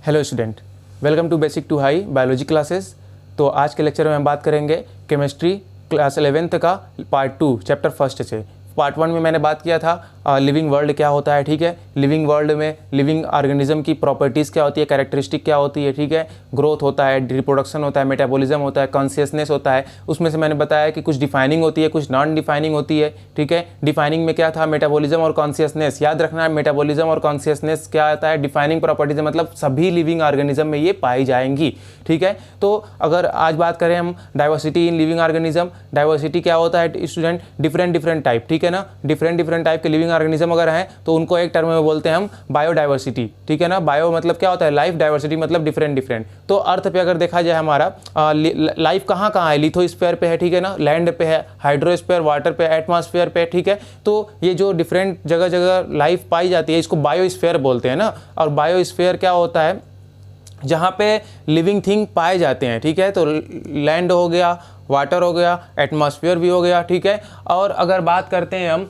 Hello student, welcome to basic to high biology classes. तो आज के लेक्चर में हम बात करेंगे केमिस्ट्री क्लास 11th का पार्ट 2 चैप्टर फर्स्ट से। पार्ट 1 में मैंने बात किया था लिविंग वर्ल्ड क्या होता है, ठीक है। लिविंग वर्ल्ड में लिविंग ऑर्गेनिज्म की प्रॉपर्टीज़ क्या होती है, कैरेक्टरिस्टिक क्या होती है, ठीक है। ग्रोथ होता है, रिप्रोडक्शन होता है, मेटाबॉलिज्म होता है, कॉन्शियसनेस होता है। उसमें से मैंने बताया कि कुछ डिफाइनिंग होती है, कुछ नॉन डिफाइनिंग होती है, ठीक है। डिफाइनिंग में क्या था, मेटाबॉलिज्म और कॉन्शियसनेस। याद रखना है, मेटाबॉलिज्म और कॉन्शियसनेस क्या आता है, डिफाइनिंग प्रॉपर्टीज, मतलब सभी लिविंग ऑर्गेनिज्म में ये पाई जाएंगी, ठीक है। तो अगर आज बात करें हम diversity in living organism, diversity क्या होता है स्टूडेंट, डिफरेंट टाइप, ठीक है ना। डिफरेंट टाइप के लिविंग ऑर्गेनिज्म अगर हैं तो उनको एक टर्म में बोलते हैं हम बायोडाइवर्सिटी, ठीक है ना। बायो मतलब क्या होता है, लाइफ, डाइवर्सिटी मतलब डिफरेंट। तो अर्थ पे अगर देखा जाए हमारा लाइफ कहाँ है, लिथोस्फीयर पे है, ठीक है ना, लैंड पे है, हाइड्रोस्फीयर वाटर पे, एटमॉस्फेयर पे, ठीक है। तो ये जो डिफरेंट जगह लाइफ पाई जाती है इसको बायोस्फीयर बोलते हैं ना। और बायोस्फीयर क्या होता है, जहाँ पे लिविंग थिंग पाए जाते हैं, ठीक है। तो लैंड हो गया, वाटर हो गया, एटमॉस्फेयर भी हो गया, ठीक है। और अगर बात करते हैं हम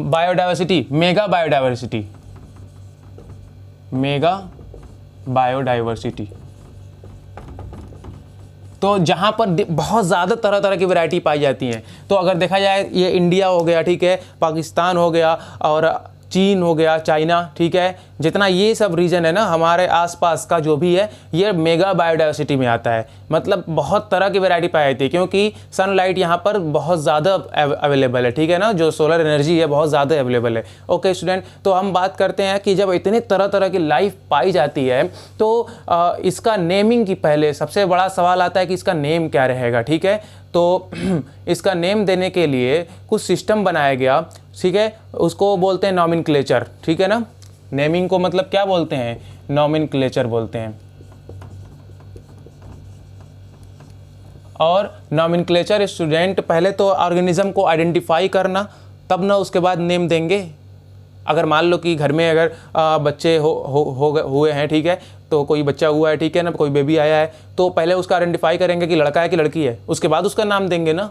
बायोडाइवर्सिटी, मेगा बायोडाइवर्सिटी, तो जहाँ पर बहुत ज़्यादा तरह की वैरायटी पाई जाती हैं। तो अगर देखा जाए ये इंडिया हो गया, ठीक है, पाकिस्तान हो गया और चीन हो गया, चाइना, ठीक है, जितना ये सब रीजन है ना हमारे आसपास का जो भी है, ये मेगा बायोडाइवर्सिटी में आता है। मतलब बहुत तरह की वैरायटी पाई जाती है क्योंकि सनलाइट यहाँ पर बहुत ज़्यादा अवेलेबल है, ठीक है ना। जो सोलर एनर्जी है बहुत ज़्यादा अवेलेबल है। ओके स्टूडेंट, तो हम बात करते हैं कि जब इतने तरह की लाइफ पाई जाती है तो इसका नेमिंग की पहले सबसे बड़ा सवाल आता है कि इसका नेम क्या रहेगा, ठीक है। तो इसका नेम देने के लिए कुछ सिस्टम बनाया गया, ठीक है। उसको बोलते हैं नॉमेनक्लेचर, ठीक है ना। नेमिंग को मतलब क्या बोलते हैं, नॉमेनक्लेचर बोलते हैं। और नॉमेनक्लेचर स्टूडेंट पहले तो ऑर्गेनिज्म को आइडेंटिफाई करना, तब ना उसके बाद नेम देंगे। अगर मान लो कि घर में अगर बच्चे हुए हैं, ठीक है, तो कोई बच्चा हुआ है, ठीक है ना, कोई बेबी आया है, तो पहले उसका आइडेंटिफाई करेंगे कि लड़का है कि लड़की है, उसके बाद उसका नाम देंगे ना।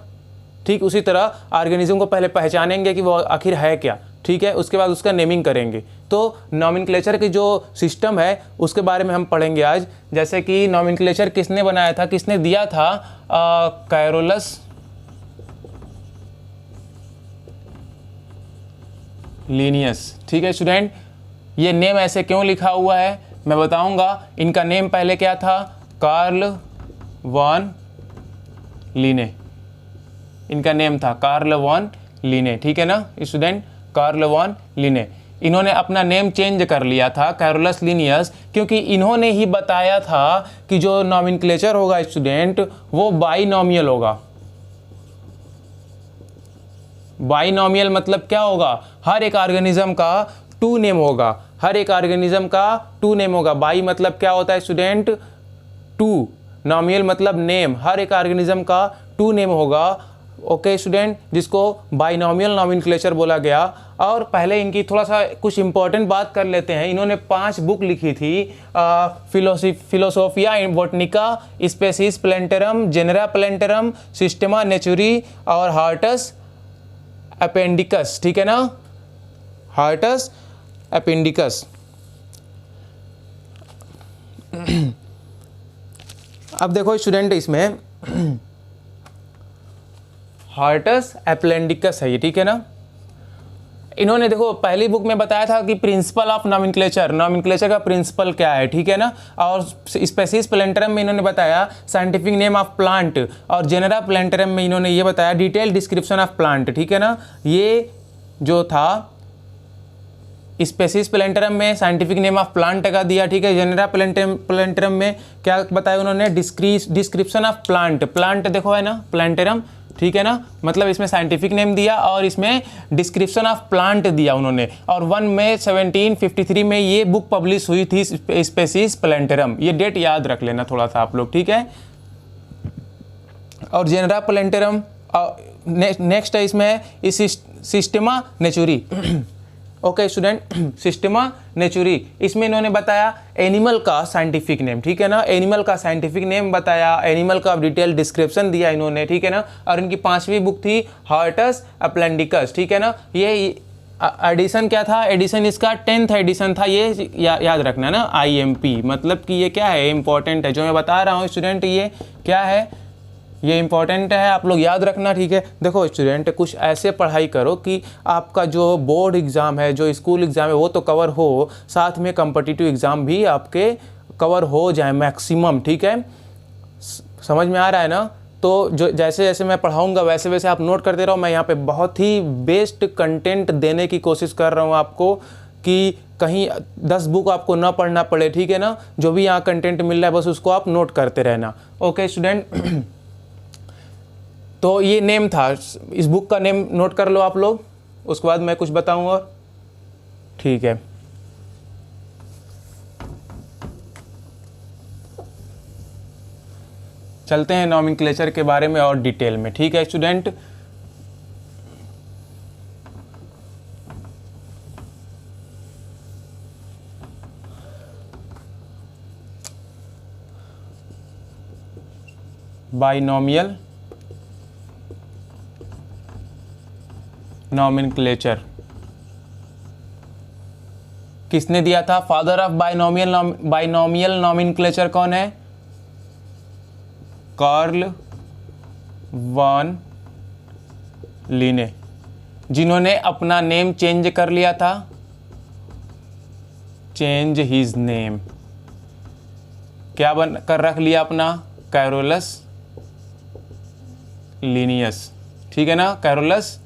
ठीक उसी तरह ऑर्गेनिज्म को पहले पहचानेंगे कि वो आखिर है क्या, ठीक है, उसके बाद उसका नेमिंग करेंगे। तो नॉमेनक्लेचर की जो सिस्टम है उसके बारे में हम पढ़ेंगे आज। जैसे कि नॉमेनक्लेचर किसने बनाया था, किसने दिया था, कैरोलस लीनियस, ठीक है स्टूडेंट। ये नेम ऐसे क्यों लिखा हुआ है मैं बताऊंगा। इनका नेम पहले क्या था, कार्ल वॉन लीने, इनका नेम था कार्ल वॉन लीने, ठीक है ना स्टूडेंट, कार्ल वॉन लीने। इन्होंने अपना नेम चेंज कर लिया था कैरोलस लीनियस, क्योंकि इन्होंने ही बताया था कि जो नॉमेनक्लेचर होगा स्टूडेंट वो बाइनोमियल होगा। बाइनोमियल मतलब क्या होगा, हर एक ऑर्गेनिज्म का टू नेम होगा, हर एक ऑर्गेनिज्म का टू नेम होगा। बाई मतलब क्या होता है स्टूडेंट, टू, नॉमियल मतलब नेम, हर एक ऑर्गेनिज्म का टू नेम होगा। ओके स्टूडेंट, जिसको बाइनोमियल नॉमेनक्लेचर बोला गया। और पहले इनकी थोड़ा सा कुछ इंपॉर्टेंट बात कर लेते हैं। इन्होंने 5 बुक लिखी थी, फिलोसोफिया बॉटनिका, स्पेसीज प्लेंटरम, जेनेरा प्लेंटरम, सिस्टेमा नेचुरी और हार्टस अपेंडिकस, ठीक है ना, हार्टस अपेंडिकस। अब देखो स्टूडेंट, इसमें हार्टस अपेंडिकस है ये, ठीक है ना। इन्होंने देखो पहली बुक में बताया था कि प्रिंसिपल ऑफ नॉमेनक्लेचर, नॉमेनक्लेचर का प्रिंसिपल क्या है, ठीक है ना। और स्पेसीज प्लेंटरम में इन्होंने बताया साइंटिफिक नेम ऑफ प्लांट, और जेनेरा प्लेंटरम में इन्होंने ये बताया डिटेल डिस्क्रिप्शन ऑफ प्लांट, ठीक है ना। ये जो था स्पेसीज प्लेंटरम में साइंटिफिक नेम ऑफ प्लांट का दिया, ठीक है। जेनेरा प्लेंटरम में क्या बताया उन्होंने, डिस्क्रिप्शन ऑफ प्लांट, प्लांट देखो है ना, प्लेंटरम, ठीक है ना, मतलब इसमें साइंटिफिक नेम दिया और इसमें डिस्क्रिप्शन ऑफ प्लांट दिया उन्होंने। और 1 मई 1753 में ये बुक पब्लिश हुई थी, स्पेसीज प्लेंटरम। ये डेट याद रख लेना थोड़ा सा आप लोग, ठीक है। और जेनेरा प्लेंटरम नेक्स्ट है, इसमें इस सिस्टेमा नेचुरी। ओके स्टूडेंट, सिस्टेमा नेचुरी, इसमें इन्होंने बताया एनिमल का साइंटिफिक नेम, ठीक है ना, एनिमल का साइंटिफिक नेम बताया, एनिमल का डिटेल डिस्क्रिप्शन दिया इन्होंने, ठीक है ना। और इनकी 5वीं बुक थी हार्टस अपेंडिकस, ठीक है ना। ये एडिशन क्या था, एडिशन इसका 10th एडिशन था, ये याद रखना ना, IMP मतलब कि ये क्या है, इंपॉर्टेंट है, जो मैं बता रहा हूँ स्टूडेंट ये क्या है, ये इंपॉर्टेंट है, आप लोग याद रखना, ठीक है। देखो स्टूडेंट, कुछ ऐसे पढ़ाई करो कि आपका जो बोर्ड एग्ज़ाम है, जो स्कूल एग्ज़ाम है वो तो कवर हो, साथ में कॉम्पिटिटिव एग्ज़ाम भी आपके कवर हो जाए मैक्सिमम, ठीक है। समझ में आ रहा है ना। तो जो जैसे जैसे मैं पढ़ाऊँगा वैसे वैसे आप नोट करते रहो। मैं यहाँ पे बहुत ही बेस्ट कंटेंट देने की कोशिश कर रहा हूँ आपको, कि कहीं 10 बुक आपको ना पढ़ना पड़े, ठीक है ना। जो भी यहाँ कंटेंट मिल रहा है बस उसको आप नोट करते रहना। ओके स्टूडेंट, तो ये नेम था, इस बुक का नेम नोट कर लो आप लोग, उसके बाद मैं कुछ बताऊँगा, ठीक है। चलते हैं नॉमेनक्लेचर के बारे में और डिटेल में, ठीक है स्टूडेंट। बाइनोमियल नॉमेनक्लेचर किसने दिया था? फादर ऑफ बाइनोमियल नॉमेनक्लेचर कौन है? कार्ल वन लीने, जिन्होंने अपना नेम चेंज कर लिया था, चेंज हिज नेम, क्या बन कर रख लिया अपना? कैरोलस लीनियस, ठीक है ना। कैरोलस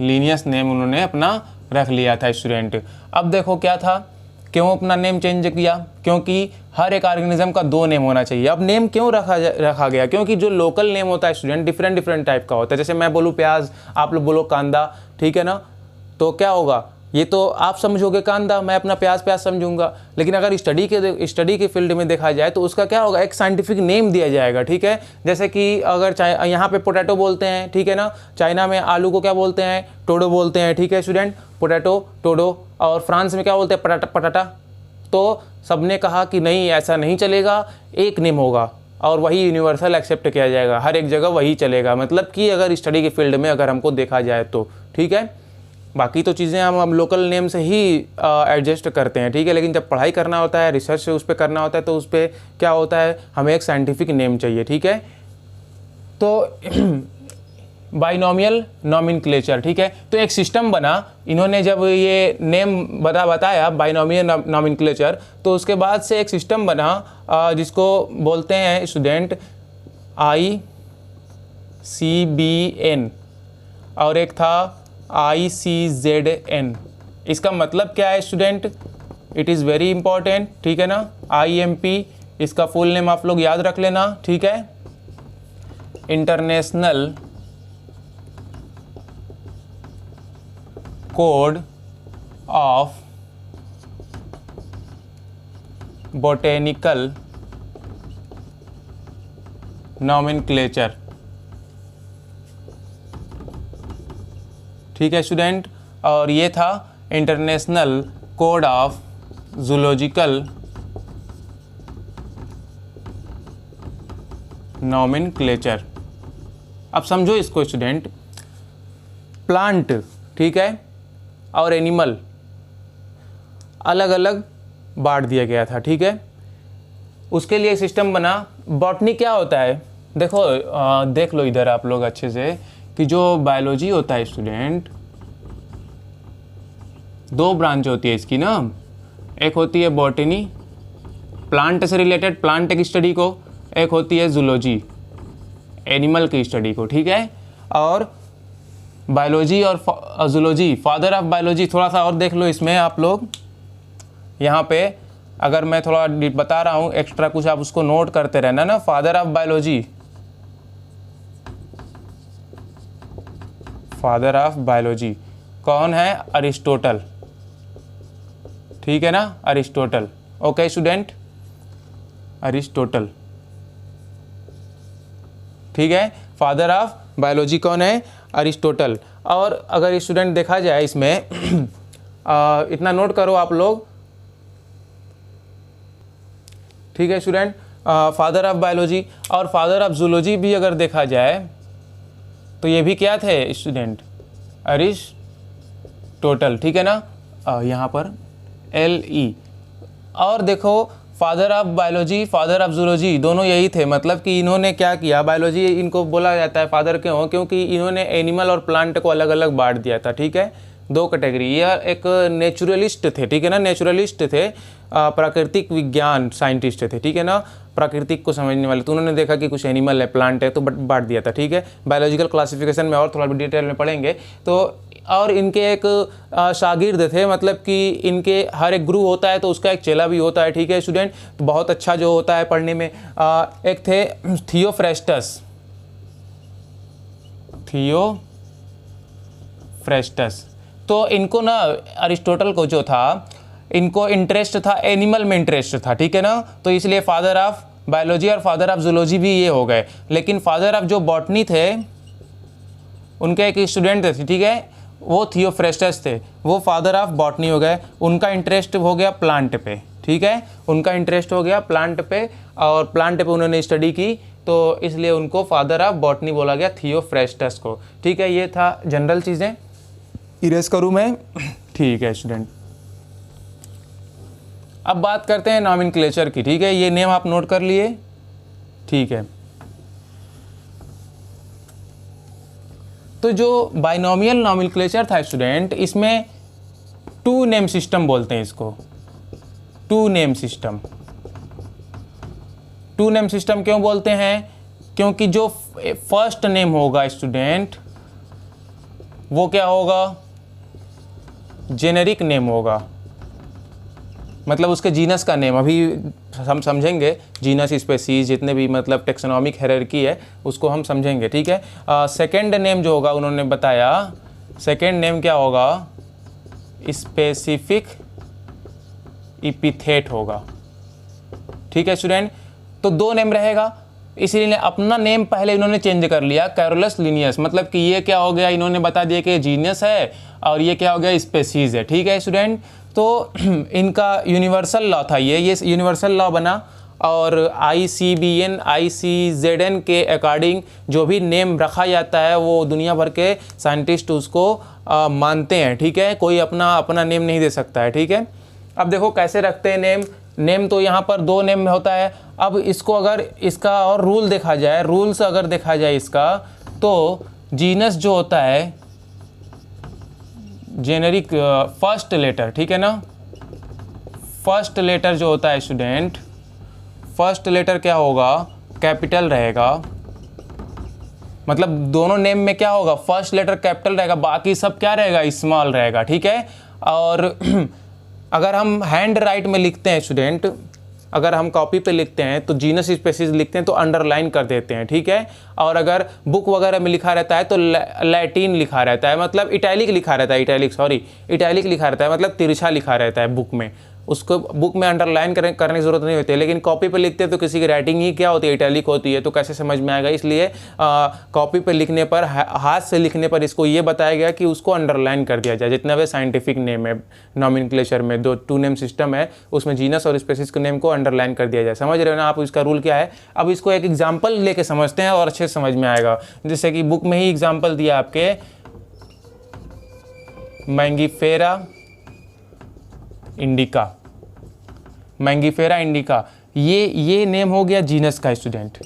लीनियस नेम उन्होंने अपना रख लिया था स्टूडेंट। अब देखो क्या था, क्यों अपना नेम चेंज किया? क्योंकि हर एक ऑर्गेनिज्म का 2 नेम होना चाहिए। अब नेम क्यों रखा गया? क्योंकि जो लोकल नेम होता है स्टूडेंट डिफरेंट टाइप का होता है। जैसे मैं बोलूँ प्याज, आप लोग बोलो कांदा, ठीक है ना। तो क्या होगा, ये तो आप समझोगे कांदा, मैं अपना प्याज समझूंगा। लेकिन अगर स्टडी के फील्ड में देखा जाए तो उसका क्या होगा, एक साइंटिफिक नेम दिया जाएगा, ठीक है। जैसे कि अगर यहाँ पे पोटैटो बोलते हैं, ठीक है ना। चाइना में आलू को क्या बोलते हैं? टोडो बोलते हैं, ठीक है स्टूडेंट। Potato, to-do. और फ्रांस में क्या बोलते हैं? पटाटा। तो सबने कहा कि नहीं, ऐसा नहीं चलेगा, एक नेम होगा और वही यूनिवर्सल एक्सेप्ट किया जाएगा, हर एक जगह वही चलेगा। मतलब कि अगर स्टडी के फील्ड में अगर हमको देखा जाए तो, ठीक है। बाकी तो चीज़ें हम लोकल नेम से ही एडजस्ट करते हैं, ठीक है। लेकिन जब पढ़ाई करना होता है, रिसर्च उस पर करना होता है, तो उस पर क्या होता है, हमें एक साइंटिफिक नेम चाहिए, ठीक है। तो बाइनोमियल नॉमेनक्लेचर, ठीक है। तो एक सिस्टम बना, इन्होंने जब ये नेम बताया बाइनोमियल नॉमेनक्लेचर, तो उसके बाद से एक सिस्टम बना जिसको बोलते हैं स्टूडेंट ICBN, और एक था ICZN। इसका मतलब क्या है student? It is very important, ठीक है ना। IMP, इसका फुल नेम आप लोग याद रख लेना, ठीक है। International code of botanical nomenclature, ठीक है स्टूडेंट। और ये था international code of zoological nomenclature. अब समझो इसको स्टूडेंट, प्लांट, ठीक है, और एनिमल अलग अलग बांट दिया गया था, ठीक है। उसके लिए सिस्टम बना। बॉटनी क्या होता है? देखो देख लो इधर आप लोग अच्छे से, कि जो बायोलॉजी होता है स्टूडेंट, 2 ब्रांच होती है इसकी ना। एक होती है बॉटनी, प्लांट से रिलेटेड, प्लांट की स्टडी को। एक होती है जूलॉजी, एनिमल की स्टडी को, ठीक है। और बायोलॉजी और जूलॉजी, फादर ऑफ बायोलॉजी, थोड़ा सा और देख लो इसमें आप लोग। यहाँ पे अगर मैं थोड़ा बता रहा हूँ एक्स्ट्रा कुछ, आप उसको नोट करते रहना ना। Father of biology, father of biology कौन है? अरिस्टोटल, ठीक है ना, अरिस्टोटल। ओके स्टूडेंट, अरिस्टोटल, ठीक है। फादर ऑफ बायोलॉजी कौन है? अरिस्टोटल। और अगर स्टूडेंट देखा जाए इसमें इतना नोट करो आप लोग, ठीक है स्टूडेंट। फादर ऑफ बायोलॉजी और फादर ऑफ जूलॉजी भी अगर देखा जाए तो ये भी क्या थे स्टूडेंट? अरिस्टोटल, ठीक है ना, यहाँ पर LE। और देखो father of biology, father of zoology दोनों यही थे, मतलब कि इन्होंने क्या किया, बायोलॉजी इनको बोला जाता है फादर क्यों, क्योंकि इन्होंने एनिमल और प्लांट को अलग अलग बांट दिया था, ठीक है, दो कैटेगरी। यह एक नेचुरलिस्ट थे, ठीक है ना, नेचुरलिस्ट थे, प्राकृतिक विज्ञान साइंटिस्ट थे, ठीक है ना, प्राकृतिक को समझने वाले। तो उन्होंने देखा कि कुछ एनिमल है, प्लांट है, तो बांट दिया था, ठीक है। बायोलॉजिकल क्लासिफिकेशन में और थोड़ा डिटेल में पढ़ेंगे। तो और इनके एक शागिर्द थे, मतलब कि इनके हर एक गुरु होता है तो उसका एक चेला भी होता है, ठीक है स्टूडेंट, तो बहुत अच्छा जो होता है पढ़ने में। एक थे थियोफ्रेस्टस। तो इनको ना अरिस्टोटल को जो था, इनको इंटरेस्ट था एनिमल में, इंटरेस्ट था, ठीक है ना, तो इसलिए फादर ऑफ बायोलॉजी और फादर ऑफ जूलॉजी भी ये हो गए। लेकिन फादर ऑफ जो बॉटनी थे, उनके एक स्टूडेंट थे, ठीक है, वो थियोफ्रेस्टस थे, वो फादर ऑफ बॉटनी हो गए। उनका इंटरेस्ट हो गया प्लांट पे, ठीक है, उनका इंटरेस्ट हो गया प्लांट पे, और प्लांट पे उन्होंने स्टडी की, तो इसलिए उनको फादर ऑफ बॉटनी बोला गया, थियोफ्रेस्टस को, ठीक है। ये था जनरल चीज़ें, इरेज करूँ मैं, ठीक है स्टूडेंट। अब बात करते हैं नॉमेनक्लेचर की, ठीक है, ये नेम आप नोट कर लिए, ठीक है। तो जो बाइनोमियल नॉमेनक्लेचर था स्टूडेंट, इसमें टू नेम सिस्टम बोलते हैं इसको, two name system. Two name system क्यों बोलते हैं, क्योंकि जो फर्स्ट नेम होगा स्टूडेंट, वो क्या होगा, जेनेरिक नेम होगा, मतलब उसके जीनस का नेम। अभी हम समझेंगे जीनस, स्पेसीज, जितने भी मतलब टेक्सोनॉमिक हायरार्की है उसको हम समझेंगे, ठीक है। सेकंड नेम जो होगा, उन्होंने बताया सेकंड नेम क्या होगा, स्पेसिफिक एपिथेट होगा, ठीक है स्टूडेंट। तो दो नेम रहेगा, इसीलिए अपना नेम पहले इन्होंने चेंज कर लिया, कैरोलस लिनियस, मतलब कि ये क्या हो गया, इन्होंने बता दिया कि जीनस है और ये क्या हो गया, स्पेसीज है, ठीक है स्टूडेंट। तो इनका यूनिवर्सल लॉ था ये यूनिवर्सल लॉ बना, और ICBN ICZN के अकॉर्डिंग जो भी नेम रखा जाता है वो दुनिया भर के साइंटिस्ट उसको मानते हैं, ठीक है, कोई अपना नेम नहीं दे सकता है, ठीक है। अब देखो कैसे रखते हैं नेम तो यहाँ पर दो नेम में होता है। अब इसको अगर इसका और रूल देखा जाए, रूल्स अगर देखा जाए इसका, तो जीनस जो होता है जेनेरिक फर्स्ट लेटर, ठीक है ना, फर्स्ट लेटर जो होता है स्टूडेंट, फर्स्ट लेटर क्या होगा, कैपिटल रहेगा, मतलब दोनों नेम में क्या होगा, फर्स्ट लेटर कैपिटल रहेगा, बाकी सब क्या रहेगा, स्मॉल रहेगा, ठीक है। और अगर हम हैंड राइट में लिखते हैं स्टूडेंट, अगर हम कॉपी पे लिखते हैं तो जीनस स्पेसीज लिखते हैं तो अंडरलाइन कर देते हैं, ठीक है। और अगर बुक वगैरह में लिखा रहता है तो लैटिन लिखा रहता है, मतलब इटैलिक लिखा रहता है, इटैलिक लिखा रहता है, मतलब तिरछा लिखा रहता है बुक में, उसको बुक में अंडरलाइन करने की ज़रूरत नहीं होती है। लेकिन कॉपी पे लिखते हैं तो किसी की राइटिंग ही क्या होती है, इटैलिक होती है, तो कैसे समझ में आएगा। इसलिए कॉपी पे लिखने पर, हाथ से लिखने पर इसको ये बताया गया कि उसको अंडरलाइन कर दिया जाए। जितना भी साइंटिफिक नेम है नॉमेनक्लेचर में, दो टू नेम सिस्टम है, उसमें जीनस और स्पेसीज के नेम को अंडरलाइन कर दिया जाए। समझ रहे हो ना आप, इसका रूल क्या है। अब इसको एक एग्जाम्पल लेके समझते हैं और अच्छे से समझ में आएगा। जैसे कि बुक में ही एग्जाम्पल दिया आपके, मैंगीफेरा इंडिका, मैंगीफेरा इंडिका, ये नेम हो गया जीनस का स्टूडेंट,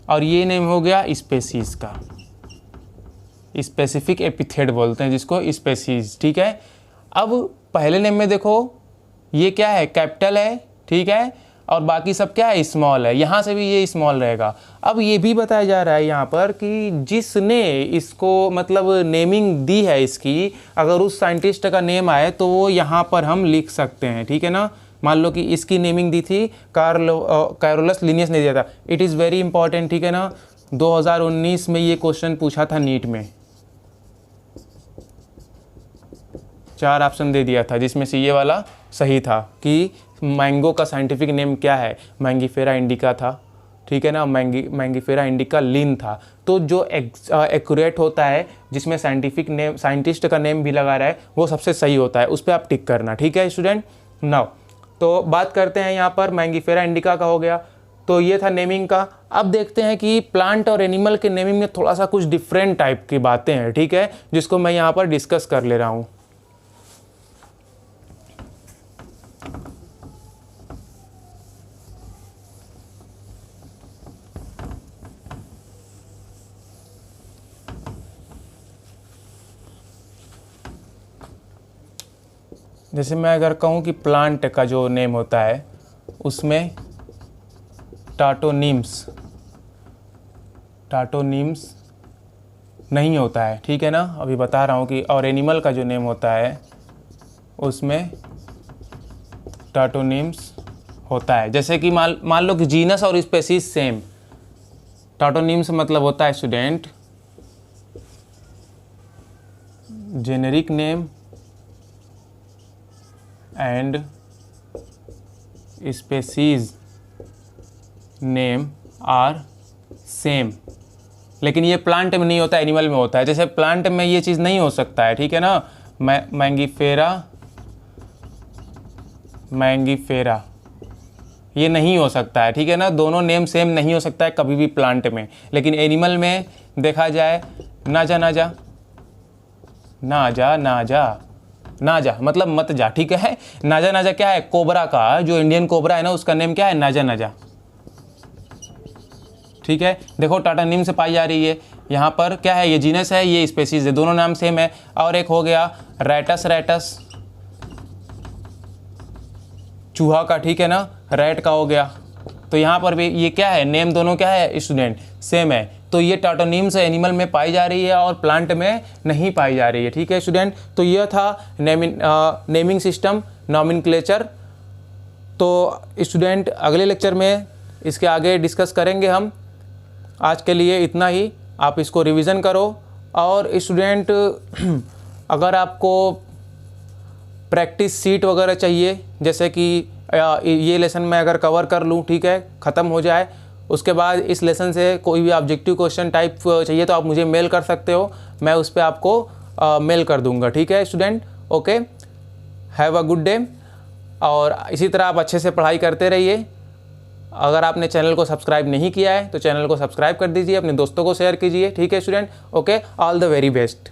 और ये नेम हो गया स्पेसीज का, स्पेसिफिक एपिथेट बोलते हैं जिसको, स्पेसीज, ठीक है। अब पहले नेम में देखो ये क्या है, कैपिटल है, ठीक है, और बाकी सब क्या है, स्मॉल है, यहाँ से भी ये स्मॉल रहेगा। अब ये भी बताया जा रहा है यहाँ पर कि जिसने इसको मतलब नेमिंग दी है इसकी, अगर उस साइंटिस्ट का नेम आए तो वो यहाँ पर हम लिख सकते हैं, ठीक है ना। मान लो कि इसकी नेमिंग दी थी कैरोलस लिनियस ने दिया था। इट इज़ वेरी इंपॉर्टेंट, ठीक है ना। 2019 में ये क्वेश्चन पूछा था नीट में, 4 ऑप्शन दे दिया था जिसमें से ये वाला सही था कि मैंगो का साइंटिफिक नेम क्या है, मैंगीफेरा इंडिका था, ठीक है ना। मैंगीफेरा इंडिका लिन था। तो जो एक्यूरेट होता है, जिसमें साइंटिफिक नेम, साइंटिस्ट का नेम भी लगा रहा है, वो सबसे सही होता है, उस पर आप टिक करना, ठीक है स्टूडेंट। नाउ तो बात करते हैं यहाँ पर मैंगीफेरा इंडिका का हो गया। तो ये था नेमिंग का। अब देखते हैं कि प्लांट और एनिमल के नेमिंग में थोड़ा सा कुछ डिफरेंट टाइप की बातें हैं, ठीक है, जिसको मैं यहाँ पर डिस्कस कर ले रहा हूँ। जैसे मैं अगर कहूँ कि प्लांट का जो नेम होता है उसमें टाटोनिम्स नहीं होता है, ठीक है ना, अभी बता रहा हूँ कि। और एनिमल का जो नेम होता है उसमें टाटोनिम्स होता है। जैसे कि मान लो कि जीनस और स्पेसीज सेम। टाटोनिम्स मतलब होता है student generic name and species name are same. लेकिन ये प्लांट में नहीं होता, एनिमल में होता है। जैसे प्लांट में ये चीज़ नहीं हो सकता है, ठीक है ना, मैंगीफेरा ये नहीं हो सकता है, ठीक है ना, दोनों नेम सेम नहीं हो सकता है कभी भी प्लांट में। लेकिन एनिमल में देखा जाए नाजा मतलब मत जा, ठीक है। नाजा क्या है, कोबरा का जो इंडियन कोबरा है ना उसका नेम क्या है, नाजा, ठीक है। देखो टाटोनिम से पाई जा रही है, यहाँ पर क्या है, ये जीनस है, ये स्पेसीज है, दोनों नाम सेम है। और एक हो गया रैटस चूहा का, ठीक है ना, रैट का हो गया। तो यहाँ पर भी ये क्या है, नेम दोनों क्या है स्टूडेंट, सेम है। तो ये टाटोनिम्स एनिमल में पाई जा रही है और प्लांट में नहीं पाई जा रही है, ठीक है स्टूडेंट। तो यह था नेमिंग सिस्टम, नॉमेनक्लेचर। तो स्टूडेंट अगले लेक्चर में इसके आगे डिस्कस करेंगे हम। आज के लिए इतना ही, आप इसको रिवीजन करो। और स्टूडेंट अगर आपको प्रैक्टिस सीट वगैरह चाहिए, जैसे कि ये लेसन मैं अगर कवर कर लूँ, ठीक है, ख़त्म हो जाए, उसके बाद इस लेसन से कोई भी ऑब्जेक्टिव क्वेश्चन टाइप चाहिए तो आप मुझे मेल कर सकते हो, मैं उस पर आपको मेल कर दूंगा, ठीक है student. Okay, have a good day. और इसी तरह आप अच्छे से पढ़ाई करते रहिए। अगर आपने चैनल को सब्सक्राइब नहीं किया है तो चैनल को सब्सक्राइब कर दीजिए, अपने दोस्तों को शेयर कीजिए, ठीक है student. Okay, all the very best.